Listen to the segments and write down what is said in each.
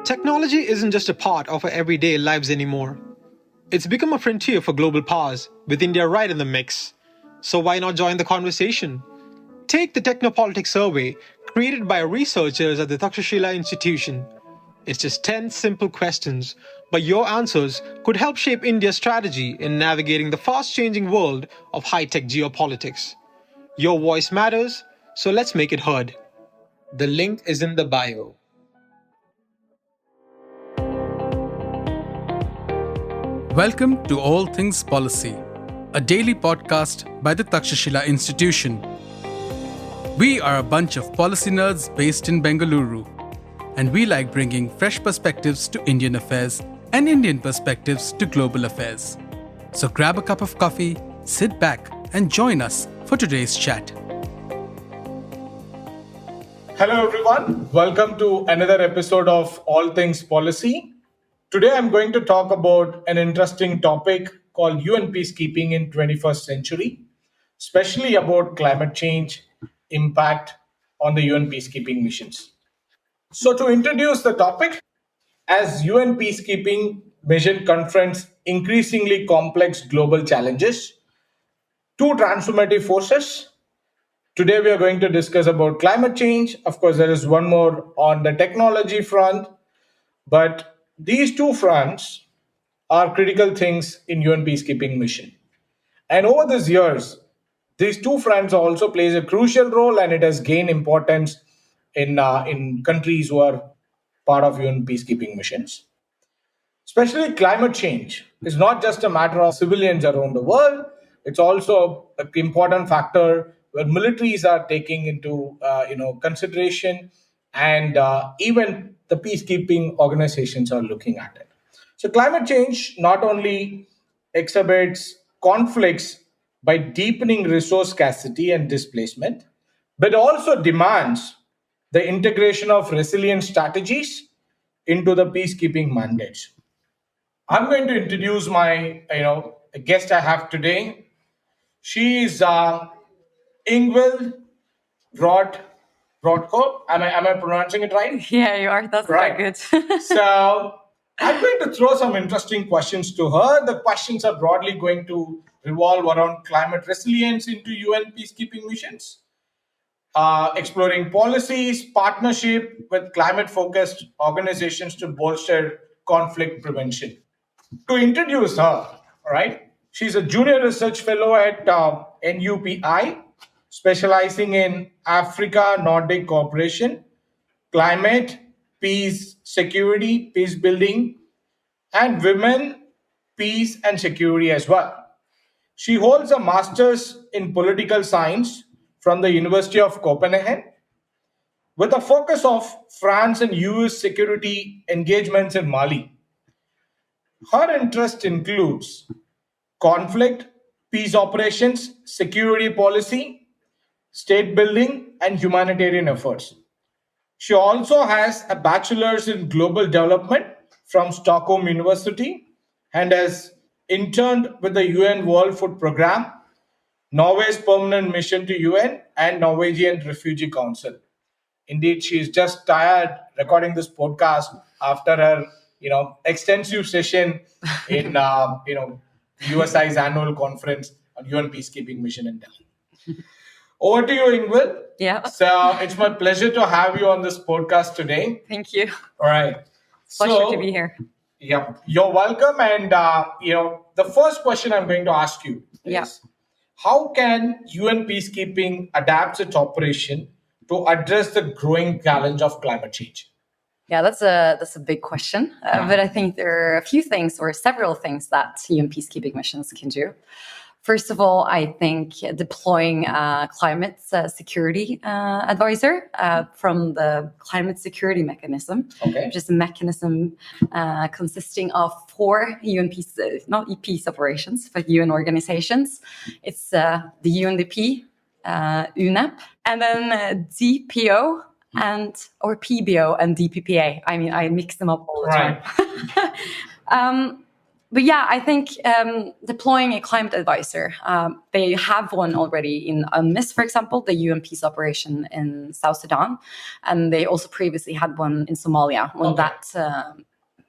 Technology isn't just a part of our everyday lives anymore. It's become a frontier for global powers, with India right in the mix. So why not join the conversation? Take the Technopolitik Survey, created by researchers at the Takshashila Institution. It's just 10 simple questions, but your answers could help shape India's strategy in navigating the fast-changing world of high-tech geopolitics. Your voice matters, so let's make it heard. The link is in the bio. Welcome to All Things Policy, a daily podcast by the Takshashila Institution. We are a bunch of policy nerds based in Bengaluru, and we like bringing fresh perspectives to Indian affairs and Indian perspectives to global affairs. So grab a cup of coffee, sit back, and join us for today's chat. Hello, everyone. Welcome to another episode of All Things Policy. Today, I'm going to talk about an interesting topic called UN Peacekeeping in 21st century, especially about climate change impact on the UN Peacekeeping missions. So to introduce the topic, as UN Peacekeeping mission confronts increasingly complex global challenges, two transformative forces. Today, we are going to discuss about climate change. Of course, there is one more on the technology front, but these two fronts are critical things in UN peacekeeping mission. And over these years, these two fronts also plays a crucial role, and it has gained importance in countries who are part of UN peacekeeping missions. Especially climate change is not just a matter of civilians around the world. It's also an important factor where militaries are taking into consideration, and even the peacekeeping organizations are looking at it. So climate change not only exacerbates conflicts by deepening resource scarcity and displacement, but also demands the integration of resilient strategies into the peacekeeping mandates. I'm going to introduce my guest I have today. She is Ingvild Brodtkorb. Am I pronouncing it right? Yeah, you are. That's Right. quite good. So I'm going to throw some interesting questions to her. The questions are broadly going to revolve around climate resilience into UN peacekeeping missions, exploring policies, partnership with climate-focused organizations to bolster conflict prevention. To introduce her, all right, she's a junior research fellow at NUPI, specializing in Africa Nordic cooperation, climate, peace, security, peace building, and women, peace, and security as well. She holds a master's in political science from the University of Copenhagen with a focus of France and US security engagements in Mali. Her interest includes conflict, peace operations, security policy, state building, and humanitarian efforts. She also has a bachelor's in global development from Stockholm University and has interned with the UN World Food Programme, Norway's permanent mission to UN, and Norwegian Refugee Council. Indeed, she is just tired recording this podcast after her, extensive session in, USI's annual conference on UN peacekeeping mission in Delhi. Over to you, Ingvild. Yeah. So it's my pleasure to have you on this podcast today. Thank you. All right. Pleasure to be here. Yeah, you're welcome. And the first question I'm going to ask you is, how can UN peacekeeping adapt its operation to address the growing challenge of climate change? Yeah, that's a big question. But I think there are a few things or several things that UN peacekeeping missions can do. First of all, I think deploying a climate security advisor from the climate security mechanism, which is a mechanism consisting of 4 UN peace, not peace operations, but UN organizations. It's the UNDP, UNEP, and then DPO or PBO and DPPA. I mean, I mix them up all the time. but yeah, I think deploying a climate advisor, they have one already in UNMISS, for example, the UN peace operation in South Sudan. And they also previously had one in Somalia when that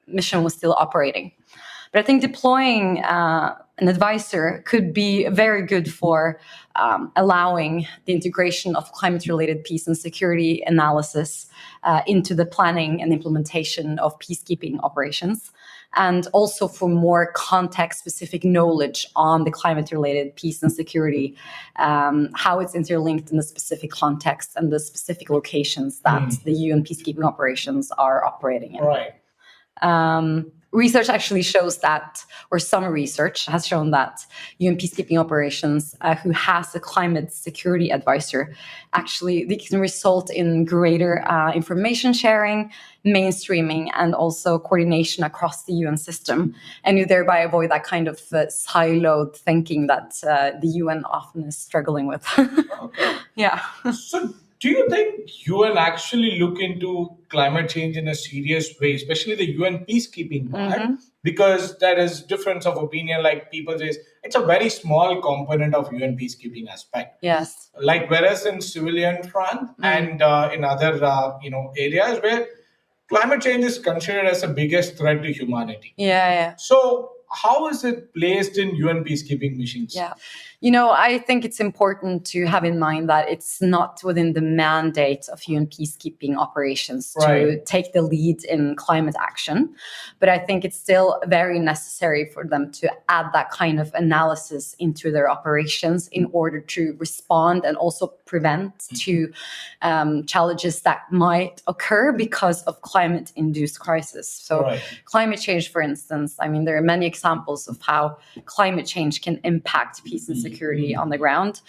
mission was still operating. But I think deploying an advisor could be very good for allowing the integration of climate-related peace and security analysis into the planning and implementation of peacekeeping operations, and also for more context-specific knowledge on the climate-related peace and security, how it's interlinked in the specific context and the specific locations that the UN peacekeeping operations are operating in. Right. Research actually shows that, or some research has shown that UN peacekeeping operations who has a climate security advisor, actually they can result in greater information sharing, mainstreaming, and also coordination across the UN system. And you thereby avoid that kind of siloed thinking that the UN often is struggling with. Yeah. So do you think UN actually look into climate change in a serious way, especially the UN peacekeeping part? Because there is difference of opinion, like people say it's a very small component of UN peacekeeping aspect. Yes. Like whereas in civilian front and in other areas where climate change is considered as the biggest threat to humanity. Yeah. So how is it placed in UN peacekeeping missions? Yeah. I think it's important to have in mind that it's not within the mandate of UN peacekeeping operations to take the lead in climate action. But I think it's still very necessary for them to add that kind of analysis into their operations in order to respond and also prevent to challenges that might occur because of climate-induced crisis. So climate change, for instance, there are many examples of how climate change can impact peace and security on the ground.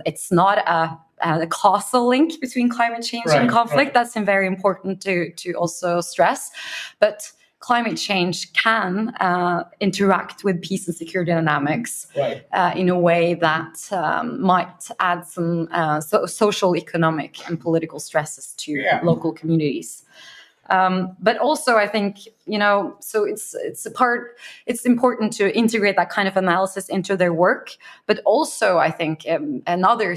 It's not a causal link between climate change and conflict. That's very important to also stress. But climate change can interact with peace and security dynamics in a way that might add some social, economic, and political stresses to local communities. But also, I think, so it's important to integrate that kind of analysis into their work. But also, I think another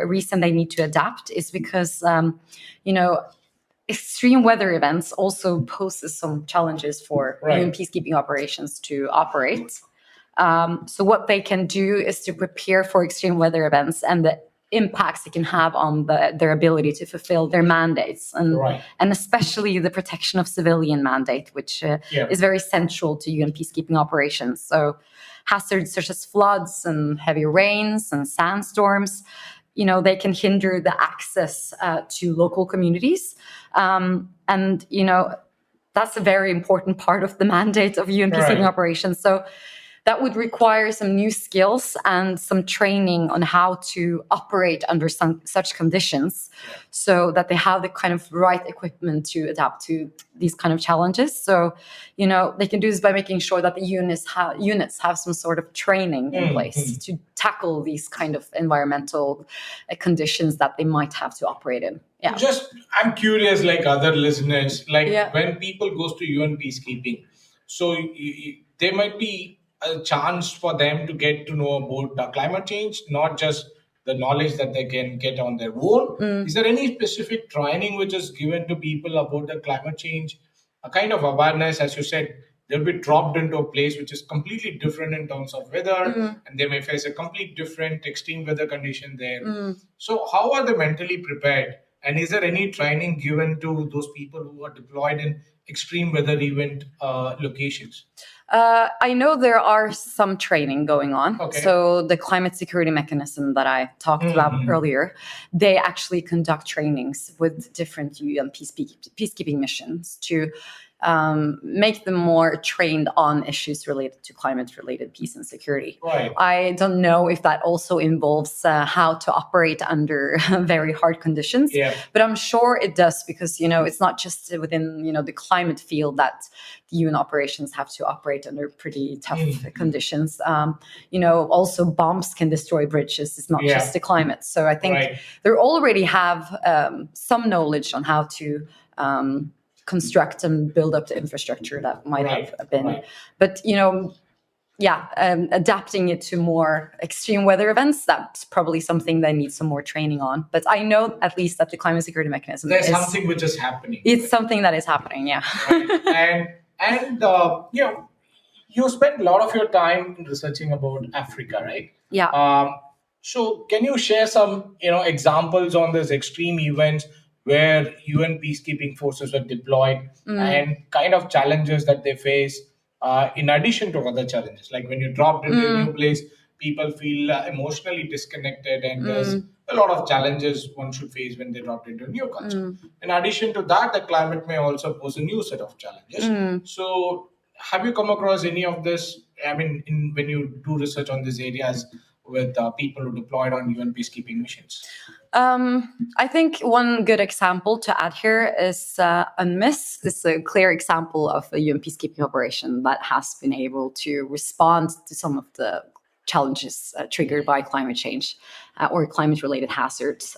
reason they need to adapt is because, extreme weather events also poses some challenges for UN peacekeeping operations to operate. So what they can do is to prepare for extreme weather events and the impacts it can have on their ability to fulfill their mandates, and especially the protection of civilian mandate, which is very central to UN peacekeeping operations. So hazards such as floods and heavy rains and sandstorms, they can hinder the access to local communities. And that's a very important part of the mandate of UN peacekeeping operations. So that would require some new skills and some training on how to operate under such conditions so that they have the kind of right equipment to adapt to these kind of challenges. So, they can do this by making sure that the units have some sort of training in place to tackle these kind of environmental conditions that they might have to operate in. Yeah. I'm curious, like other listeners, when people goes to UN peacekeeping, so there might be a chance for them to get to know about climate change, not just the knowledge that they can get on their own. Is there any specific training which is given to people about the climate change? A kind of awareness, as you said, they'll be dropped into a place which is completely different in terms of weather, and they may face a complete different extreme weather condition there. So how are they mentally prepared? And is there any training given to those people who are deployed in extreme weather event locations? I know there are some training going on. So the climate security mechanism that I talked about earlier, they actually conduct trainings with different UN peacekeeping missions to make them more trained on issues related to climate-related peace and security. I don't know if that also involves how to operate under very hard conditions, but I'm sure it does, because it's not just within the climate field that the UN operations have to operate under pretty tough conditions. Also bombs can destroy bridges. It's not just the climate. So I think they already have some knowledge on how to construct and build up the infrastructure that might have been. Right. But, adapting it to more extreme weather events, that's probably something that needs some more training on. But I know at least that the climate security mechanism there's something which is happening. It's something that is happening, yeah. Right. And you spend a lot of your time researching about Africa, right? Yeah. So can you share some examples on these extreme events where UN peacekeeping forces were deployed and kind of challenges that they face, in addition to other challenges? Like when you dropped into a new place, people feel emotionally disconnected, and there's a lot of challenges one should face when they dropped into a new culture. In addition to that, the climate may also pose a new set of challenges. So have you come across any of this? I mean, when you do research on these areas with people who deployed on UN peacekeeping missions? I think one good example to add here is UNMISS. This is a clear example of a UN peacekeeping operation that has been able to respond to some of the challenges triggered by climate change or climate-related hazards.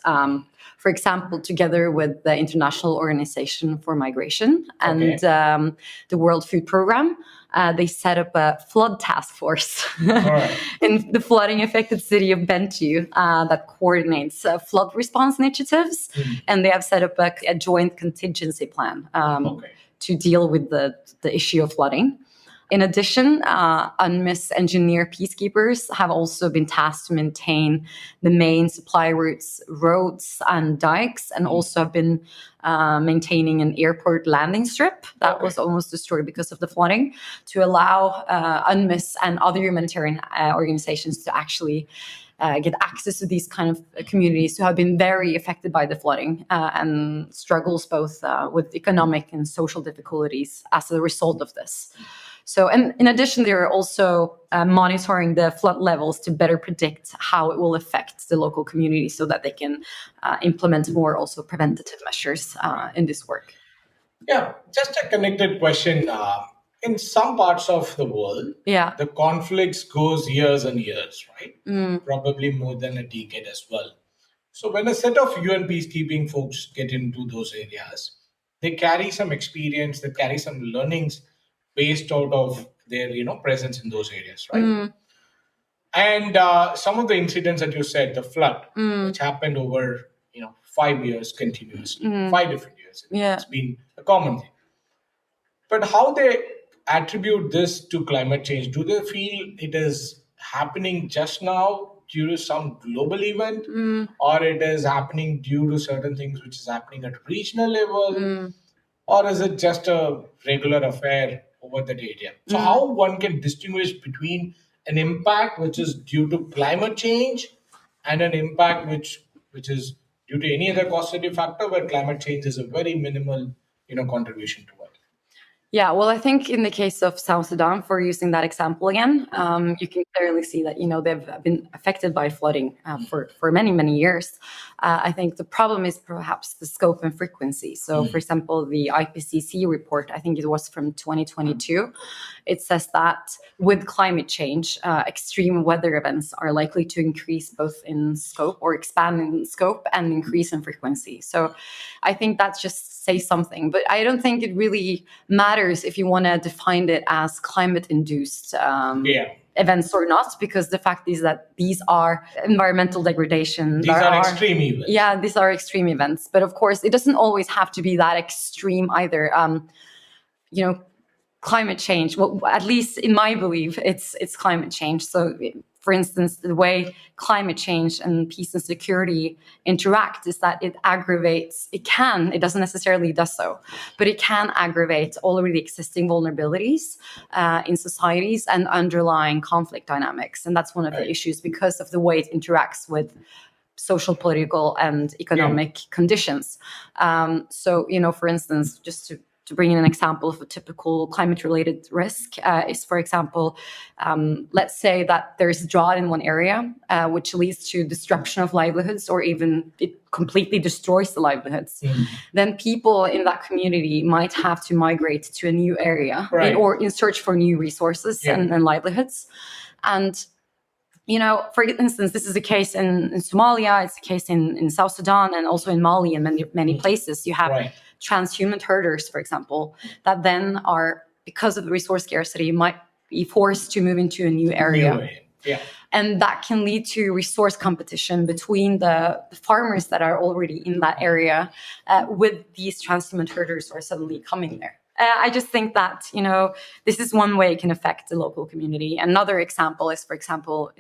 For example, together with the International Organization for Migration and the World Food Programme, they set up a flood task force in the flooding-affected city of Bentiu that coordinates flood response initiatives. And they have set up a joint contingency plan to deal with the issue of flooding. In addition, UNMISS engineer peacekeepers have also been tasked to maintain the main supply routes, roads and dikes, and also have been maintaining an airport landing strip that was almost destroyed because of the flooding, to allow UNMISS and other humanitarian organizations to actually get access to these kind of communities who have been very affected by the flooding and struggles both with economic and social difficulties as a result of this. So, and in addition, they are also monitoring the flood levels to better predict how it will affect the local community so that they can implement more also preventative measures in this work. Yeah, just a connected question. In some parts of the world, the conflicts goes years and years, right? Probably more than a decade as well. So when a set of UN peacekeeping folks get into those areas, they carry some experience, they carry some learnings based out of their presence in those areas, right? And some of the incidents that you said, the flood, which happened over 5 years continuously, 5 different years, it's been a common thing. But how they attribute this to climate change? Do they feel it is happening just now due to some global event, or it is happening due to certain things which is happening at regional level, or is it just a regular affair over that area? So how one can distinguish between an impact which is due to climate change and an impact which is due to any other causative factor where climate change is a very minimal contribution to it? Yeah, well, I think in the case of South Sudan, for using that example again, you can clearly see that, they've been affected by flooding for many, many years. I think the problem is perhaps the scope and frequency. So, for example, the IPCC report, I think it was from 2022, it says that with climate change, extreme weather events are likely to increase both in scope or expand in scope and increase in frequency. So I think that's just say something, but I don't think it really matters if you want to define it as climate-induced events or not, because the fact is that these are environmental degradation. These are extreme events. Yeah, these are extreme events. But of course, it doesn't always have to be that extreme either. Climate change, well, at least in my belief, it's climate change. So, for instance, the way climate change and peace and security interact is that it aggravates, it doesn't necessarily do so, but it can aggravate already existing vulnerabilities in societies and underlying conflict dynamics. And that's one of the issues because of the way it interacts with social, political, and economic conditions. So, for instance, just to bring in an example of a typical climate-related risk is, for example, let's say that there's a drought in one area, which leads to disruption of livelihoods, or even it completely destroys the livelihoods. Then people in that community might have to migrate to a new area or in search for new resources and livelihoods. And for instance, this is a case in Somalia, it's a case in South Sudan, and also in Mali and many places. You have transhuman herders, for example, that then are, because of the resource scarcity, might be forced to move into a new area. Yeah. And that can lead to resource competition between the farmers that are already in that area with these transhuman herders who are suddenly coming there. I just think that, this is one way it can affect the local community. Another example is, for example,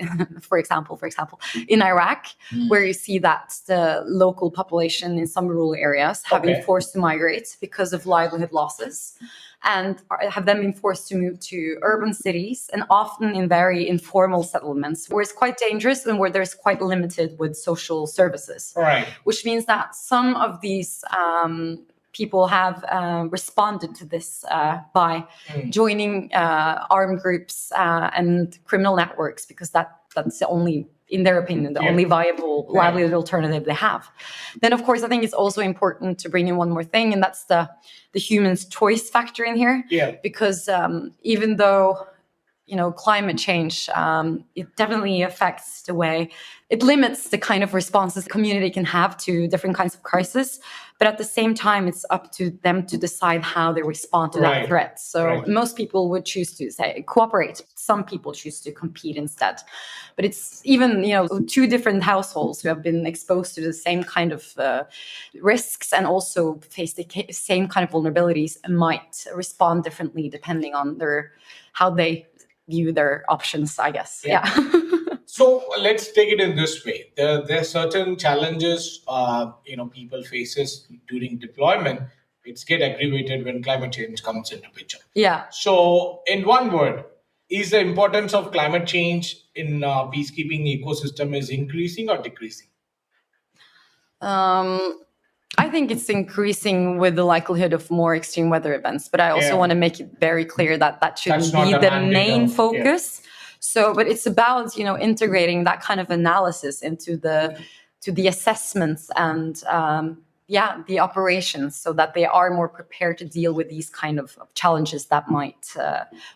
in Iraq, where you see that the local population in some rural areas have been forced to migrate because of livelihood losses, and have then been forced to move to urban cities, and often in very informal settlements where it's quite dangerous and where there's quite limited with social services. Right. Which means that some of these people have responded to this by joining armed groups and criminal networks, because that's the only, in their opinion, the only viable livelihood alternative they have. Then, of course, I think it's also important to bring in one more thing, and that's the human's choice factor in here. Yeah. Because even though climate change, it definitely affects the way, it limits the kind of responses the community can have to different kinds of crisis. But at the same time, it's up to them to decide how they respond to that threat. So most people would choose to say cooperate. Some people choose to compete instead. But it's even, two different households who have been exposed to the same kind of risks and also face the same kind of vulnerabilities might respond differently depending on how they view their options, I guess. Yeah. So let's take it in this way. There are certain challenges, people faces during deployment. It's get aggravated when climate change comes into picture. Yeah. So in one word, is the importance of climate change in peacekeeping ecosystem is increasing or decreasing? I think it's increasing with the likelihood of more extreme weather events, but I also want to make it very clear that shouldn't be the main focus. So, but it's about, integrating that kind of analysis into the assessments and, the operations, so that they are more prepared to deal with these kind of challenges that might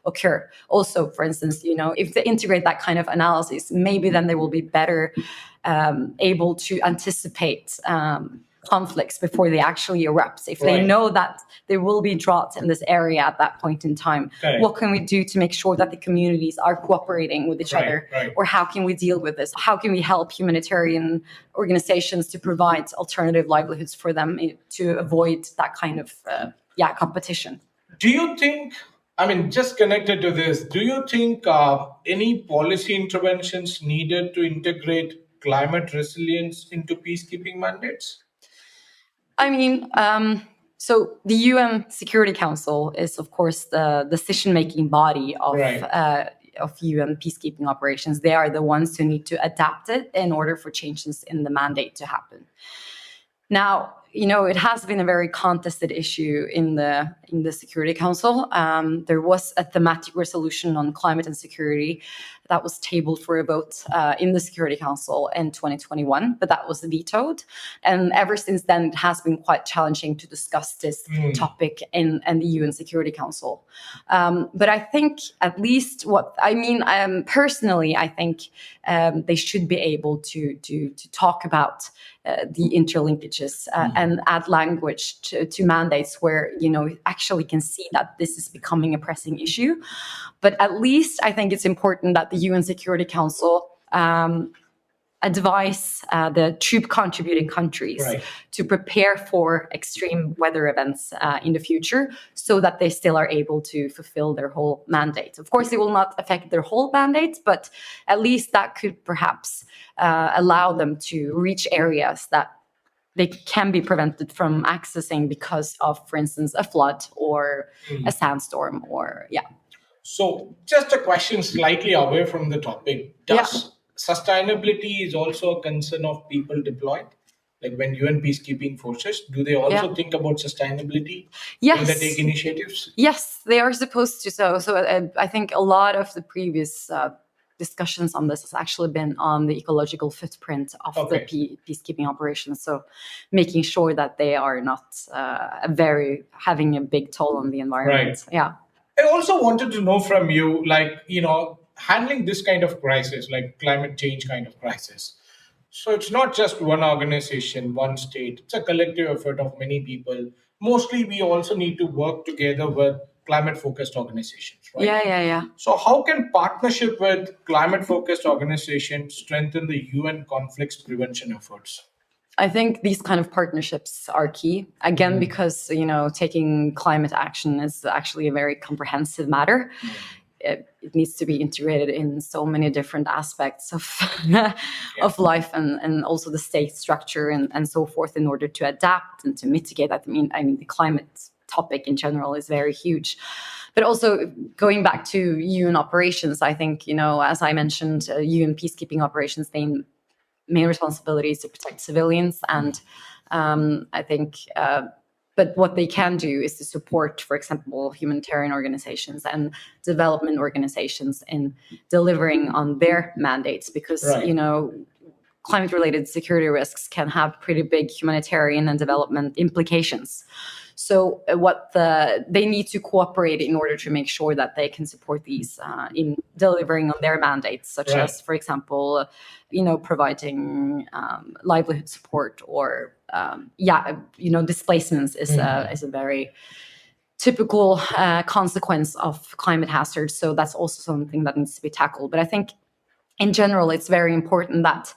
occur. Also, for instance, if they integrate that kind of analysis, maybe then they will be better able to anticipate conflicts before they actually erupt. If they know that there will be drought in this area at that point in time, what can we do to make sure that the communities are cooperating with each other? Or how can we deal with this? How can we help humanitarian organizations to provide alternative livelihoods for them to avoid that kind of competition? Do you think, just connected to this, do you think any policy interventions needed to integrate climate resilience into peacekeeping mandates? So the UN Security Council is, of course, the decision-making body of UN peacekeeping operations. They are the ones who need to adapt it in order for changes in the mandate to happen. Now, it has been a very contested issue in the Security Council. There was a thematic resolution on climate and security that was tabled for a vote in the Security Council in 2021, but that was vetoed. And ever since then, it has been quite challenging to discuss this topic in the UN Security Council. But I think at least personally, I think they should be able to talk about the interlinkages and add language to mandates where, actually can see that this is becoming a pressing issue. But at least I think it's important that the UN Security Council advise the troop contributing countries to prepare for extreme weather events in the future, so that they still are able to fulfill their whole mandate. Of course, it will not affect their whole mandate, but at least that could perhaps allow them to reach areas that they can be prevented from accessing because of, for instance, a flood or a sandstorm So just a question slightly away from the topic. Does sustainability is also a concern of people deployed? Like when UN peacekeeping forces, do they also think about sustainability when they take initiatives? Yes, they are supposed to. So I think a lot of the previous discussions on this has actually been on the ecological footprint of the peacekeeping operations. So making sure that they are not having a big toll on the environment. Yeah. I also wanted to know from you, handling this kind of crisis, like climate change kind of crisis. So it's not just one organization, one state. It's a collective effort of many people mostly we also need to work together with climate-focused organizations, right? Yeah. So how can partnership with climate-focused organizations strengthen the UN conflicts prevention efforts? I think these kind of partnerships are key, again, because, taking climate action is actually a very comprehensive matter. It needs to be integrated in so many different aspects of of life and also the state structure and so forth in order to adapt and to mitigate that. I mean, the climate topic in general is very huge. But also going back to UN operations, I think, as I mentioned, UN peacekeeping operations, main responsibility is to protect civilians. And I think, but what they can do is to support, for example, humanitarian organizations and development organizations in delivering on their mandates, because, climate-related security risks can have pretty big humanitarian and development implications. So they need to cooperate in order to make sure that they can support these in delivering on their mandates, such as, for example, providing livelihood support or, displacements is a very typical consequence of climate hazards. So that's also something that needs to be tackled. But I think in general, it's very important that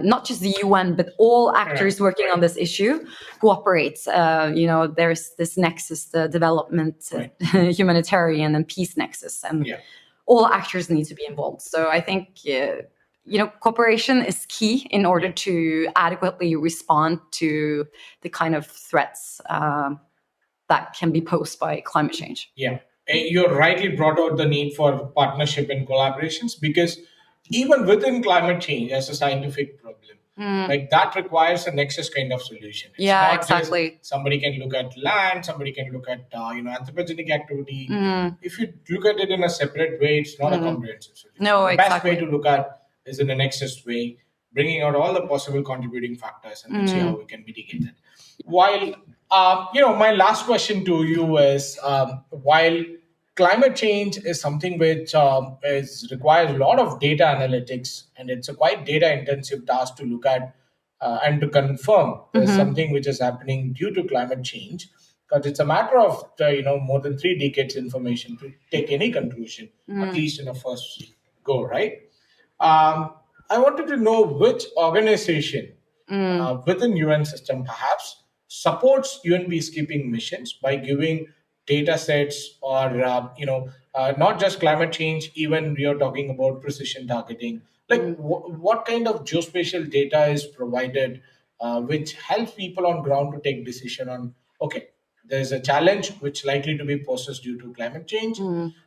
not just the UN, but all actors working on this issue cooperate. There's this nexus, the development, humanitarian and peace nexus, and all actors need to be involved. So I think, cooperation is key in order to adequately respond to the kind of threats that can be posed by climate change. Yeah, you rightly brought out the need for partnership and collaborations, because even within climate change as a scientific problem, like that requires a nexus kind of solution. It's not exactly. Just somebody can look at land, somebody can look at anthropogenic activity. If you look at it in a separate way, it's not a comprehensive solution. No, the best way to look at is in a nexus way, bringing out all the possible contributing factors and then see how we can mitigate it. While my last question to you is, while climate change is something which requires a lot of data analytics, and it's a quite data-intensive task to look at and to confirm there's something which is happening due to climate change, because it's a matter of more than 3 decades information to take any conclusion, at least in a first go, right? I wanted to know which organization within UN system perhaps supports UN peacekeeping missions by giving data sets or, not just climate change, even we are talking about precision targeting. Like what kind of geospatial data is provided which helps people on ground to take decision on, okay, there's a challenge which likely to be posed due to climate change.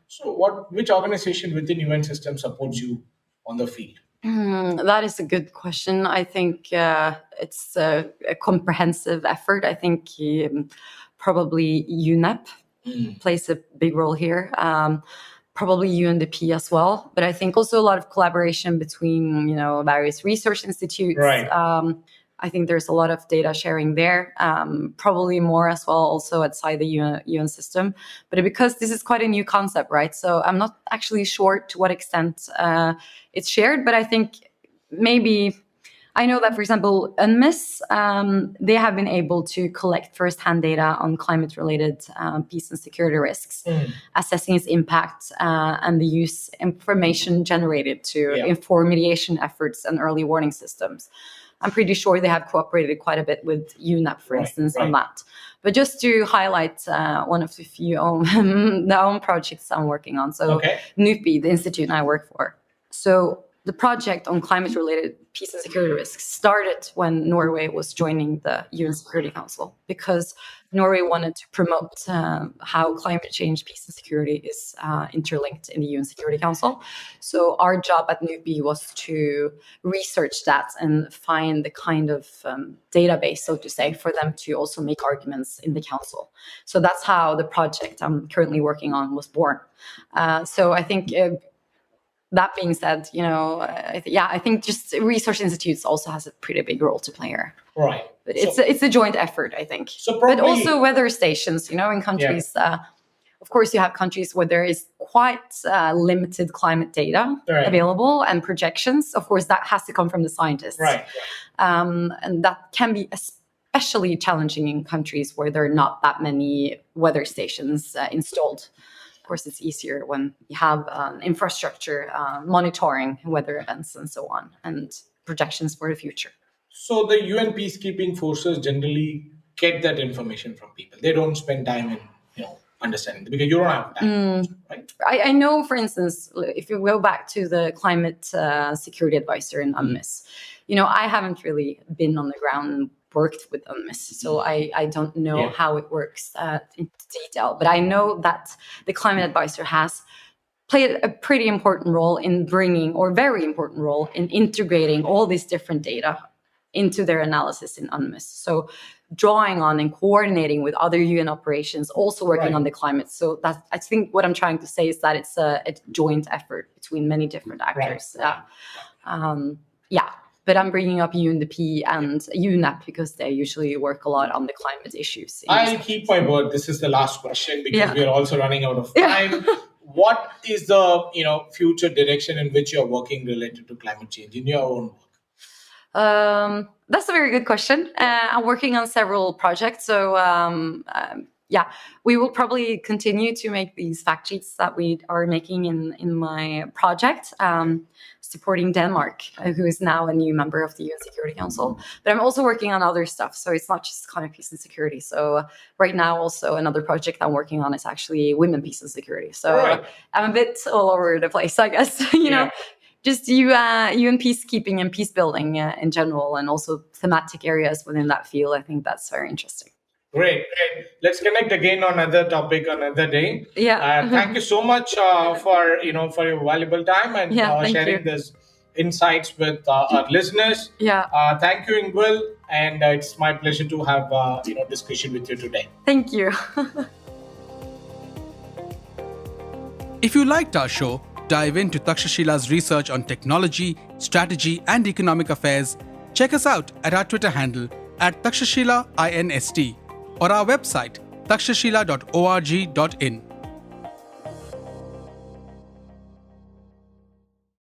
So which organization within UN system supports you on the field? That is a good question. I think it's a comprehensive effort. I think probably UNEP plays a big role here. Probably UNDP as well. But I think also a lot of collaboration between, various research institutes. Right. I think there's a lot of data sharing there, probably more as well also outside the UN system. But because this is quite a new concept, right? So I'm not actually sure to what extent it's shared, but I think maybe, I know that, for example, UNMISS, they have been able to collect firsthand data on climate-related peace and security risks, assessing its impact and the use information generated to inform mediation efforts and early warning systems. I'm pretty sure they have cooperated quite a bit with UNEP, for instance, on that. But just to highlight one of the few own projects I'm working on. So NUPI, the institute I work for. So the project on climate-related peace and security risks started when Norway was joining the UN Security Council, because Norway wanted to promote how climate change, peace and security is interlinked in the UN Security Council. So our job at NUPI was to research that and find the kind of database, so to say, for them to also make arguments in the council. So that's how the project I'm currently working on was born. So I think... that being said, I think just research institutes also has a pretty big role to play here. Right. But it's a joint effort, I think. So probably, but also weather stations, in countries, of course, you have countries where there is quite limited climate data available and projections. Of course, that has to come from the scientists. Right. And that can be especially challenging in countries where there are not that many weather stations installed. Of course, it's easier when you have infrastructure monitoring weather events and so on, and projections for the future. So the UN peacekeeping forces generally get that information from people. They don't spend time in understanding because you don't have time, right? I know, for instance, if you go back to the climate security advisor in UNMISS, I haven't really been on the ground and worked with UNMISS, so I don't know how it works in detail. But I know that the climate advisor has played a pretty important role in very important role in integrating all these different data into their analysis in UNMISS. So drawing on and coordinating with other UN operations, also working on the climate. So that's, I think what I'm trying to say is that it's a joint effort between many different actors. But I'm bringing up UNDP and UNEP because they usually work a lot on the climate issues. I'll keep my word. This is the last question because we are also running out of time. What is the future direction in which you're working related to climate change in your own work? That's a very good question. I'm working on several projects. So we will probably continue to make these fact sheets that we are making in my project, supporting Denmark, who is now a new member of the UN Security Council. But I'm also working on other stuff. So it's not just climate, peace and security. So right now also another project I'm working on is actually women, peace and security. So I'm a bit all over the place, I guess, Just UN peacekeeping and peace building in general, and also thematic areas within that field. I think that's very interesting. Great. Let's connect again on another topic another day. Thank you so much for your valuable time and sharing these insights with our listeners. Thank you, Ingvild, and it's my pleasure to have discussion with you today. Thank you. If you liked our show, dive into Takshashila's research on technology, strategy, and economic affairs. Check us out at our Twitter handle @Takshashila INST or our website takshashila.org.in.